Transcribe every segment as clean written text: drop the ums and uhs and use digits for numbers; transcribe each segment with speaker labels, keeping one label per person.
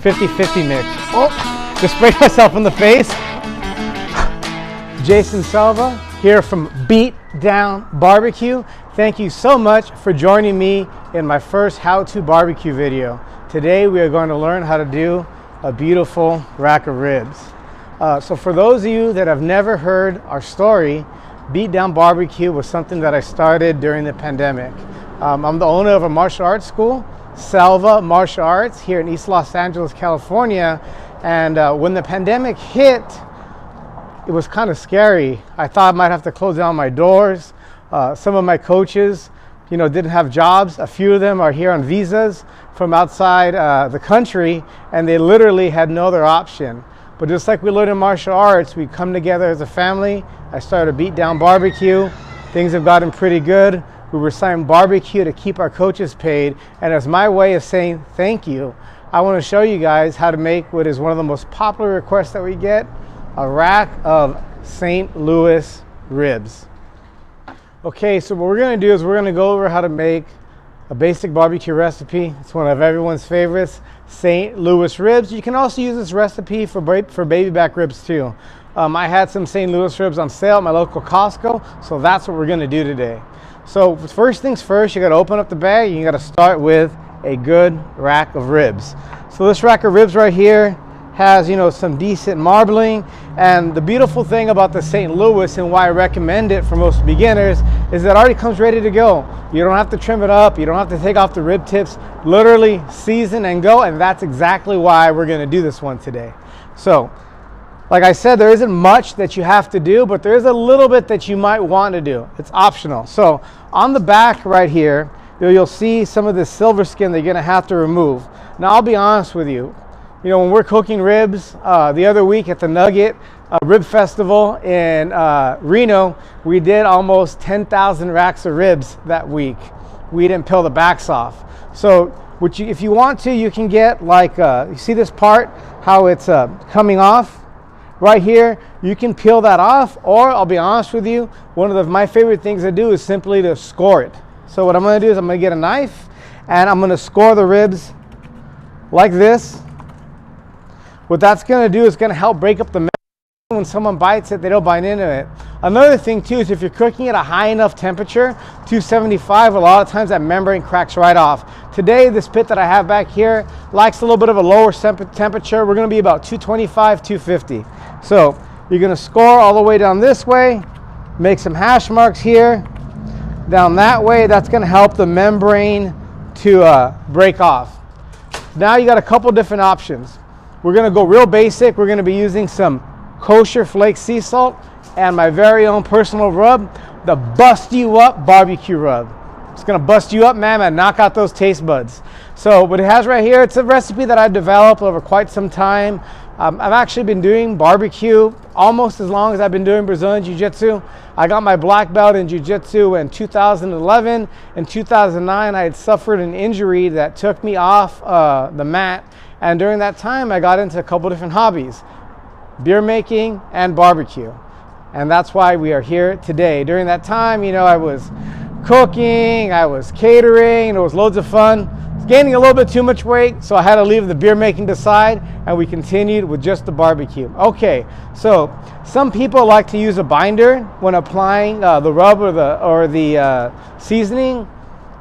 Speaker 1: 50-50 mix. Oh, just sprayed myself in the face. Jason Selva here from Beat Down Barbecue. Thank you so much for joining me in my first how-to barbecue video. Today we are going to learn how to do a beautiful rack of ribs. So for those of you that have never heard our story, Beat Down Barbecue was something that I started during the pandemic. I'm the owner of a martial arts school, Selva Martial Arts, here in East Los Angeles, California. And when the pandemic hit, it was kind of scary. I thought I might have to close down my doors. Some of my coaches, didn't have jobs. A few of them are here on visas from outside the country, and they literally had no other option. But just like we learned in martial arts, we come together as a family. I started Beat Down Barbecue. Things have gotten pretty good. We were selling barbecue to keep our coaches paid. And as my way of saying thank you, I want to show you guys how to make what is one of the most popular requests that we get, a rack of St. Louis ribs. Okay, so what we're going to do is we're going to go over how to make a basic barbecue recipe. It's one of everyone's favorites, St. Louis ribs. You can also use this recipe for baby back ribs too. I had some St. Louis ribs on sale at my local Costco, so that's what we're going to do today. So first things first, you got to open up the bag. You got to start with a good rack of ribs. So this rack of ribs right here has, some decent marbling. And the beautiful thing about the St. Louis and why I recommend it for most beginners is that it already comes ready to go. You don't have to trim it up. You don't have to take off the rib tips. Literally season and go. And that's exactly why we're going to do this one today. So like I said, there isn't much that you have to do, but there is a little bit that you might want to do. It's optional. So on the back right here, you'll see some of this silver skin that you're going to have to remove. Now, I'll be honest with you. When we're cooking ribs, the other week at the Nugget Rib Festival in Reno, we did almost 10,000 racks of ribs that week. We didn't peel the backs off. So if you want to, you can get like, you see this part, how it's coming off? Right here, you can peel that off, or I'll be honest with you, one of my favorite things to do is simply to score it. So what I'm going to do is I'm going to get a knife and I'm going to score the ribs like this. What that's going to do is going to help break up the membrane. When someone bites it, they don't bite into it. Another thing too is if you're cooking at a high enough temperature, 275, a lot of times that membrane cracks right off. Today, this pit that I have back here likes a little bit of a lower temperature. We're going to be about 225, 250. So you're going to score all the way down this way, make some hash marks here, down that way. That's going to help the membrane to break off. Now you got a couple different options. We're going to go real basic. We're going to be using some kosher flake sea salt and my very own personal rub, the Bust You Up barbecue rub. It's going to bust you up, man, and knock out those taste buds. So what it has right here, it's a recipe that I developed over quite some time. I've actually been doing barbecue almost as long as I've been doing Brazilian Jiu-Jitsu. I got my black belt in Jiu-Jitsu in 2011. In 2009, I had suffered an injury that took me off the mat. And during that time, I got into a couple different hobbies, beer making and barbecue. And that's why we are here today. During that time, I was cooking, I was catering, and it was loads of fun. I was gaining a little bit too much weight, so I had to leave the beer making to side, and we continued with just the barbecue. Okay, so some people like to use a binder when applying the rub or the seasoning.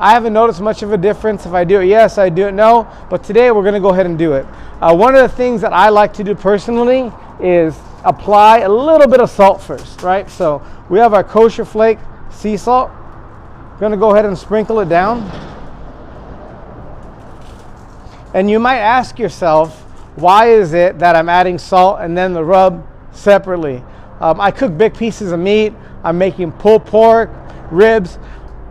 Speaker 1: I haven't noticed much of a difference. If I do it, yes. I do it, no. But today we're going to go ahead and do it. One of the things that I like to do personally is apply a little bit of salt first, right? So we have our kosher flake sea salt. Going to go ahead and sprinkle it down. And you might ask yourself, why is it that I'm adding salt and then the rub separately? I cook big pieces of meat. I'm making pulled pork, ribs.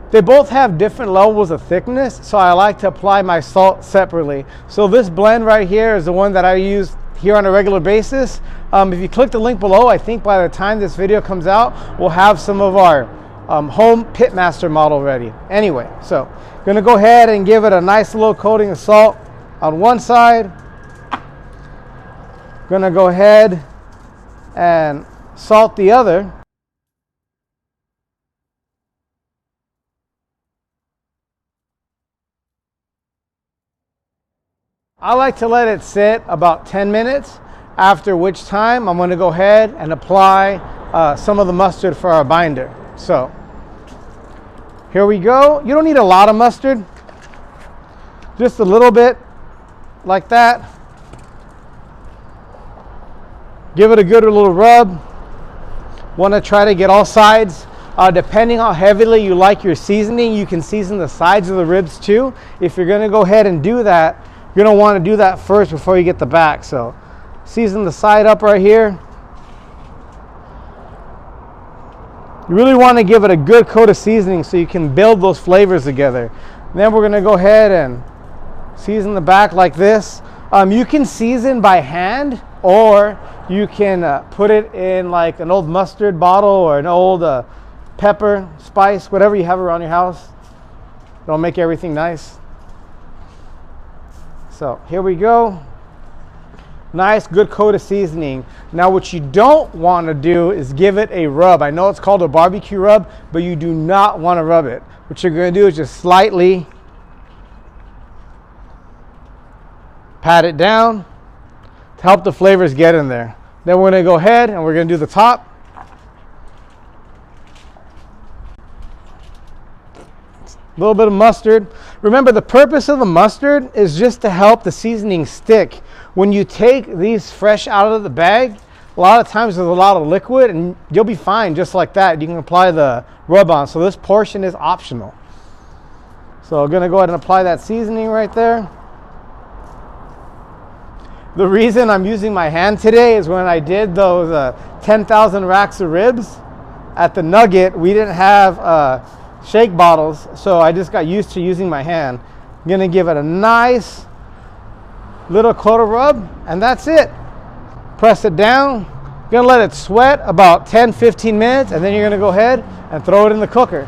Speaker 1: They both have different levels of thickness, so I like to apply my salt separately. So this blend right here is the one that I use here on a regular basis. If you click the link below, I think by the time this video comes out, we'll have some of our home pitmaster model ready. Anyway, so gonna go ahead and give it a nice little coating of salt on one side. Gonna go ahead and salt the other. I like to let it sit about 10 minutes, after which time I'm going to go ahead and apply some of the mustard for our binder. So here we go. You don't need a lot of mustard, just a little bit like that. Give it a good little rub. Want to try to get all sides. Depending how heavily you like your seasoning, you can season the sides of the ribs too. If you're going to go ahead and do that, you're going to want to do that first before you get the back. So season the side up right here. You really want to give it a good coat of seasoning so you can build those flavors together. Then we're going to go ahead and season the back like this. You can season by hand, or you can put it in like an old mustard bottle or an old pepper, spice, whatever you have around your house. It'll make everything nice. So here we go. Nice, good coat of seasoning. Now what you don't want to do is give it a rub. I know it's called a barbecue rub, but you do not want to rub it. What you're going to do is just slightly pat it down to help the flavors get in there. Then we're going to go ahead and we're going to do the top. A little bit of mustard. Remember, the purpose of the mustard is just to help the seasoning stick. When you take these fresh out of the bag, a lot of times there's a lot of liquid and you'll be fine just like that. You can apply the rub on. So this portion is optional. So I'm going to go ahead and apply that seasoning right there. The reason I'm using my hand today is when I did those 10,000 racks of ribs at the Nugget, we didn't have shake bottles, so I just got used to using my hand. I'm gonna give it a nice little coat of rub, and that's it. Press it down. You're gonna let it sweat about 10-15 minutes, and then you're gonna go ahead and throw it in the cooker.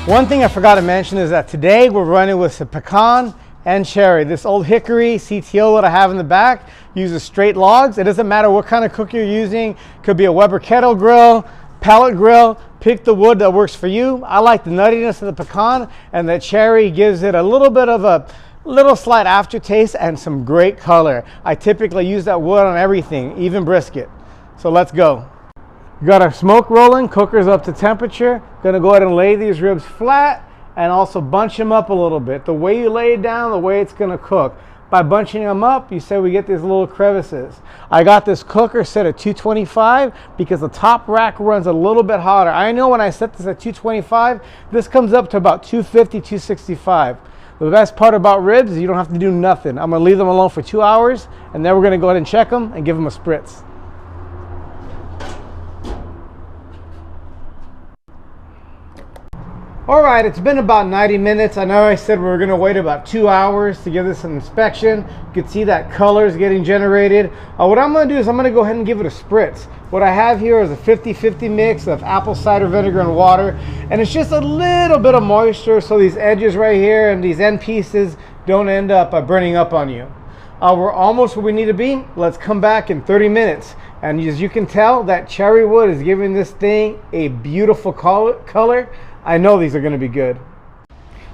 Speaker 1: One thing I forgot to mention is that today we're running with some pecan and cherry. This old hickory CTO that I have in the back uses straight logs. It doesn't matter what kind of cooker you're using. Could be a Weber kettle grill, pellet grill. Pick the wood that works for you. I like the nuttiness of the pecan, and the cherry gives it a little bit of a little slight aftertaste and some great color. I typically use that wood on everything, even brisket. So let's go. We got our smoke rolling, cooker's up to temperature. Gonna go ahead and lay these ribs flat and also bunch them up a little bit. The way you lay it down, the way it's gonna cook. By bunching them up, you say we get these little crevices. I got this cooker set at 225 because the top rack runs a little bit hotter. I know when I set this at 225, this comes up to about 250, 265. The best part about ribs is you don't have to do nothing. I'm gonna leave them alone for 2 hours, and then we're gonna go ahead and check them and give them a spritz. All right, it's been about 90 minutes. I know I said we were gonna wait about 2 hours to give this an inspection. You can see that color is getting generated. What I'm gonna do is I'm gonna go ahead and give it a spritz. What I have here is a 50-50 mix of apple cider vinegar and water, and it's just a little bit of moisture so these edges right here and these end pieces don't end up burning up on you. We're almost where we need to be. Let's come back in 30 minutes. And as you can tell, that cherry wood is giving this thing a beautiful color. I know these are going to be good.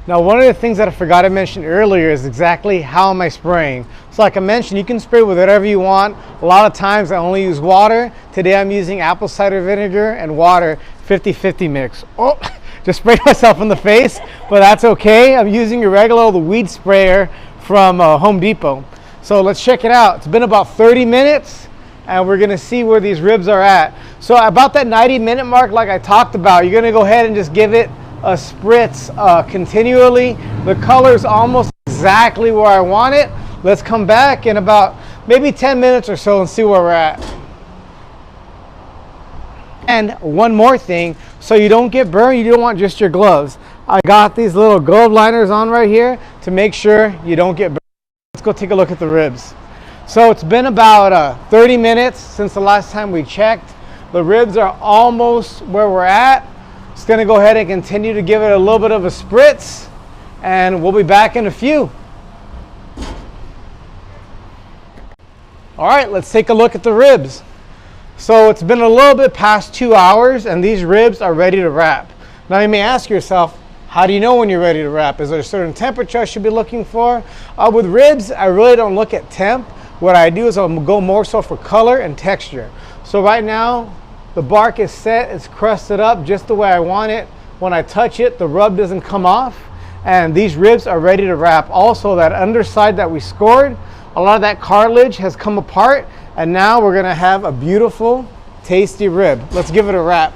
Speaker 1: Now, one of the things that I forgot to mention earlier is exactly how am I spraying. So like I mentioned, you can spray with whatever you want. A lot of times I only use water. Today I'm using apple cider vinegar and water, 50-50 mix. Oh, just sprayed myself in the face, but that's okay. I'm using a regular old weed sprayer from Home Depot. So let's check it out. It's been about 30 minutes. And we're gonna see where these ribs are at. So about that 90-minute mark, like I talked about, you're gonna go ahead and just give it a spritz continually. The color's almost exactly where I want it. Let's come back in about maybe 10 minutes or so and see where we're at. And one more thing, so you don't get burned, you don't want just your gloves. I got these little glove liners on right here to make sure you don't get burned. Let's go take a look at the ribs. So it's been about 30 minutes since the last time we checked. The ribs are almost where we're at. Just gonna go ahead and continue to give it a little bit of a spritz, and we'll be back in a few. All right, let's take a look at the ribs. So it's been a little bit past 2 hours and these ribs are ready to wrap. Now you may ask yourself, how do you know when you're ready to wrap? Is there a certain temperature I should be looking for? With ribs, I really don't look at temp. What I do is I'll go more so for color and texture. So right now, the bark is set, it's crusted up just the way I want it. When I touch it, the rub doesn't come off. And these ribs are ready to wrap. Also, that underside that we scored, a lot of that cartilage has come apart. And now we're gonna have a beautiful, tasty rib. Let's give it a wrap.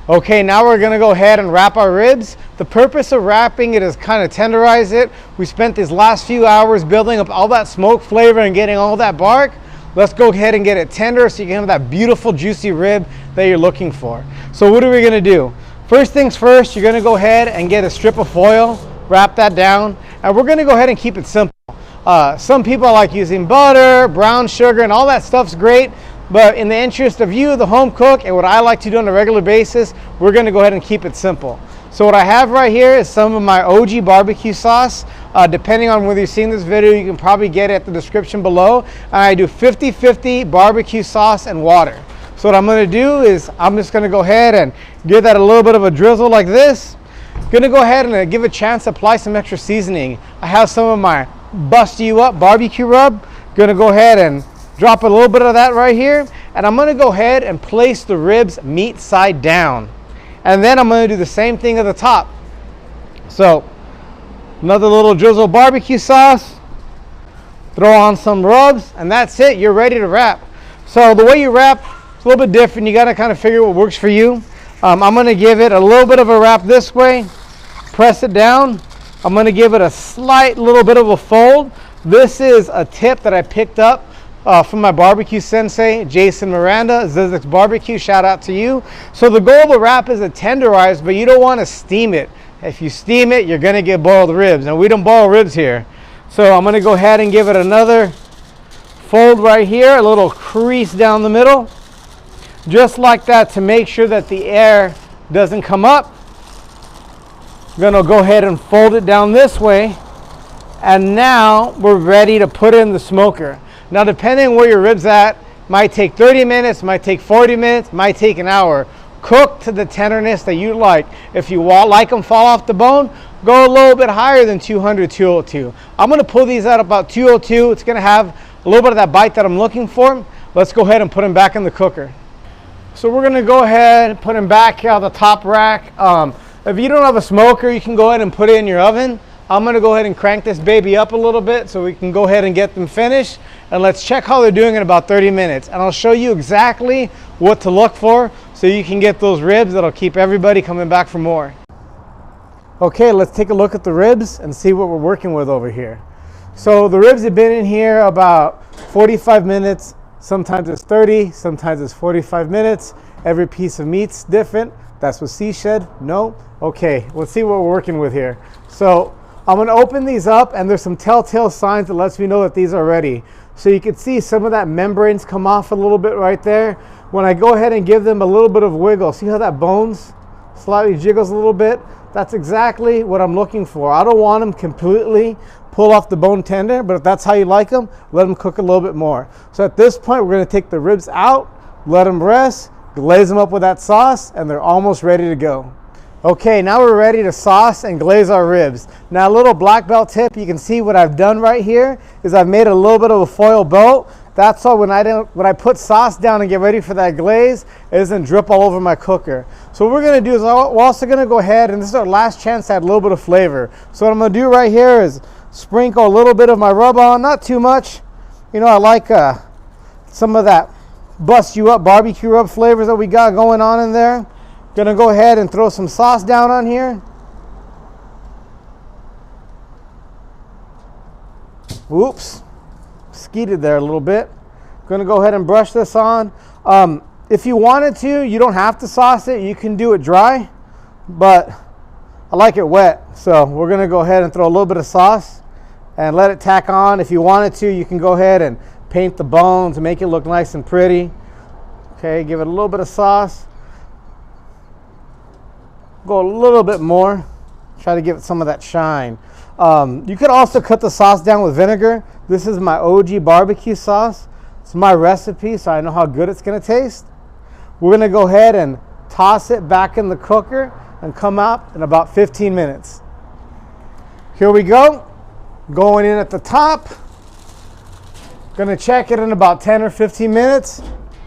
Speaker 1: Okay, now we're gonna go ahead and wrap our ribs. The purpose of wrapping it is kind of tenderize it. We spent these last few hours building up all that smoke flavor and getting all that bark. Let's go ahead and get it tender so you can have that beautiful juicy rib that you're looking for. So what are we gonna do? First things first, you're gonna go ahead and get a strip of foil, wrap that down, and we're gonna go ahead and keep it simple. Some people like using butter, brown sugar, and all that stuff's great, but in the interest of you, the home cook, and what I like to do on a regular basis, we're gonna go ahead and keep it simple. So what I have right here is some of my OG barbecue sauce. Depending on whether you've seen this video, you can probably get it at the description below. And I do 50-50 barbecue sauce and water. So what I'm gonna do is I'm just gonna go ahead and give that a little bit of a drizzle like this. Gonna go ahead and give a chance to apply some extra seasoning. I have some of my Bust You Up barbecue rub. Gonna go ahead and drop a little bit of that right here. And I'm gonna go ahead and place the ribs meat side down. And then I'm gonna do the same thing at the top. So another little drizzle of barbecue sauce, throw on some rubs, and that's it, you're ready to wrap. So the way you wrap, it's a little bit different. You gotta kind of figure what works for you. I'm gonna give it a little bit of a wrap this way, press it down. I'm gonna give it a slight little bit of a fold. This is a tip that I picked up from my barbecue sensei, Jason Miranda, Zizek's Barbecue, shout out to you. So the goal of the wrap is to tenderize, but you don't wanna steam it. If you steam it, you're gonna get boiled ribs. And we don't boil ribs here. So I'm gonna go ahead and give it another fold right here, a little crease down the middle. Just like that to make sure that the air doesn't come up. I'm gonna go ahead and fold it down this way. And now we're ready to put in the smoker. Now depending on where your rib's at, might take 30 minutes, might take 40 minutes, might take an hour. Cook to the tenderness that you like. If you like them fall off the bone, go a little bit higher than 200, 202. I'm gonna pull these at about 202. It's gonna have a little bit of that bite that I'm looking for. Let's go ahead and put them back in the cooker. So we're gonna go ahead and put them back here on the top rack. If you don't have a smoker, you can go ahead and put it in your oven. I'm gonna go ahead and crank this baby up a little bit so we can go ahead and get them finished. And let's check how they're doing in about 30 minutes. And I'll show you exactly what to look for so you can get those ribs that'll keep everybody coming back for more. Okay, let's take a look at the ribs and see what we're working with over here. So the ribs have been in here about 45 minutes. Sometimes it's 30, sometimes it's 45 minutes. Every piece of meat's different. That's what she said. No? Okay, let's see what we're working with here. So I'm gonna open these up and there's some telltale signs that lets me know that these are ready. So you can see some of that membranes come off a little bit right there. When I go ahead and give them a little bit of wiggle, see how that bones slightly jiggles a little bit? That's exactly what I'm looking for. I don't want them completely pull off the bone tender, but if that's how you like them, let them cook a little bit more. So at this point, we're gonna take the ribs out, let them rest, glaze them up with that sauce, and they're almost ready to go. Okay, now we're ready to sauce and glaze our ribs. Now a little black belt tip, you can see what I've done right here is I've made a little bit of a foil belt. That's so when I put sauce down and get ready for that glaze, it doesn't drip all over my cooker. So what we're gonna do is we're also gonna go ahead, and this is our last chance to add a little bit of flavor. So what I'm gonna do right here is sprinkle a little bit of my rub on, not too much. You know, I like some of that Bust You Up barbecue rub flavors that we got going on in there. Gonna go ahead and throw some sauce down on here. Whoops, skeeted there a little bit. Gonna go ahead and brush this on. If you wanted to, you don't have to sauce it. You can do it dry, but I like it wet. So we're gonna go ahead and throw a little bit of sauce and let it tack on. If you wanted to, you can go ahead and paint the bones and make it look nice and pretty. Okay, give it a little bit of sauce. Go a little bit more. Try to give it some of that shine. You could also cut the sauce down with vinegar. This is my OG barbecue sauce. It's my recipe, so I know how good it's gonna taste. We're gonna go ahead and toss it back in the cooker and come out in about 15 minutes. Here we go, going in at the top. Gonna check it in about 10 or 15 minutes,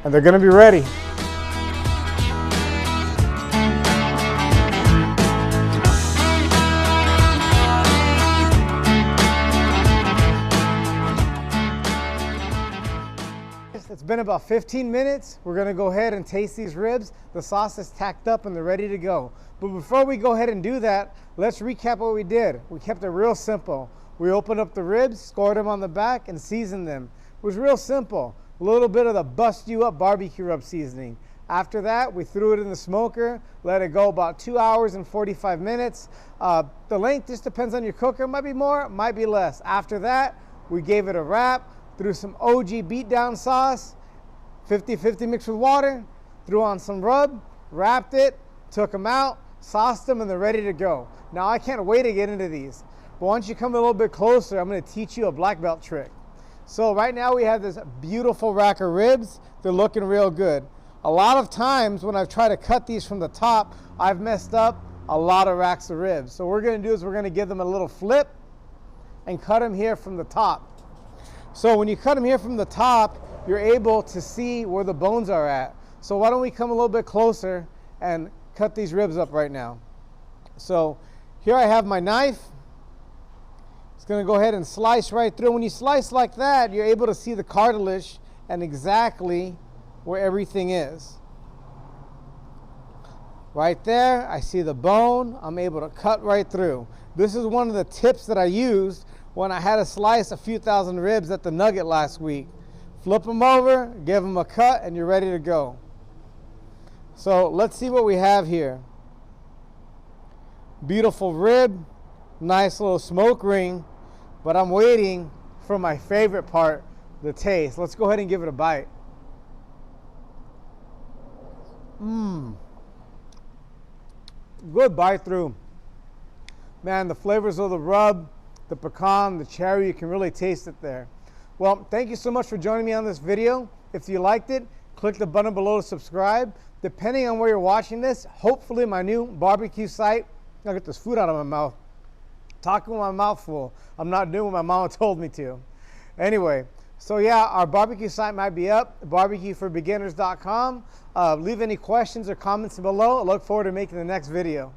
Speaker 1: and they're gonna be ready. It's been about 15 minutes. We're gonna go ahead and taste these ribs. The sauce is tacked up and they're ready to go. But before we go ahead and do that, let's recap what we did. We kept it real simple. We opened up the ribs, scored them on the back, and seasoned them. It was real simple. A little bit of the bust you up barbecue rub seasoning. After that, we threw it in the smoker, let it go about 2 hours and 45 minutes. The length just depends on your cooker. Might be more, might be less. After that, we gave it a wrap, threw some OG beatdown sauce, 50-50 mixed with water, threw on some rub, wrapped it, took them out, sauced them, and they're ready to go. Now, I can't wait to get into these. But once you come a little bit closer, I'm gonna teach you a black belt trick. So right now we have this beautiful rack of ribs. They're looking real good. A lot of times when I've tried to cut these from the top, I've messed up a lot of racks of ribs. So what we're gonna do is we're gonna give them a little flip and cut them here from the top. So when you cut them here from the top, you're able to see where the bones are at. So why don't we come a little bit closer and cut these ribs up right now. So here I have my knife. It's gonna go ahead and slice right through. When you slice like that, you're able to see the cartilage and exactly where everything is. Right there, I see the bone. I'm able to cut right through. This is one of the tips that I used when I had to slice a few thousand ribs at the Nugget last week. Flip them over, give them a cut, and you're ready to go. So let's see what we have here. Beautiful rib, nice little smoke ring, but I'm waiting for my favorite part, the taste. Let's go ahead and give it a bite. Good bite through. Man, the flavors of the rub, the pecan, the cherry, you can really taste it there. Well, thank you so much for joining me on this video. If you liked it, click the button below to subscribe. Depending on where you're watching this, hopefully my new barbecue site, I'll get this food out of my mouth. Talking with my mouth full. I'm not doing what my mama told me to. Anyway, so yeah, our barbecue site might be up, barbecueforbeginners.com. Leave any questions or comments below. I look forward to making the next video.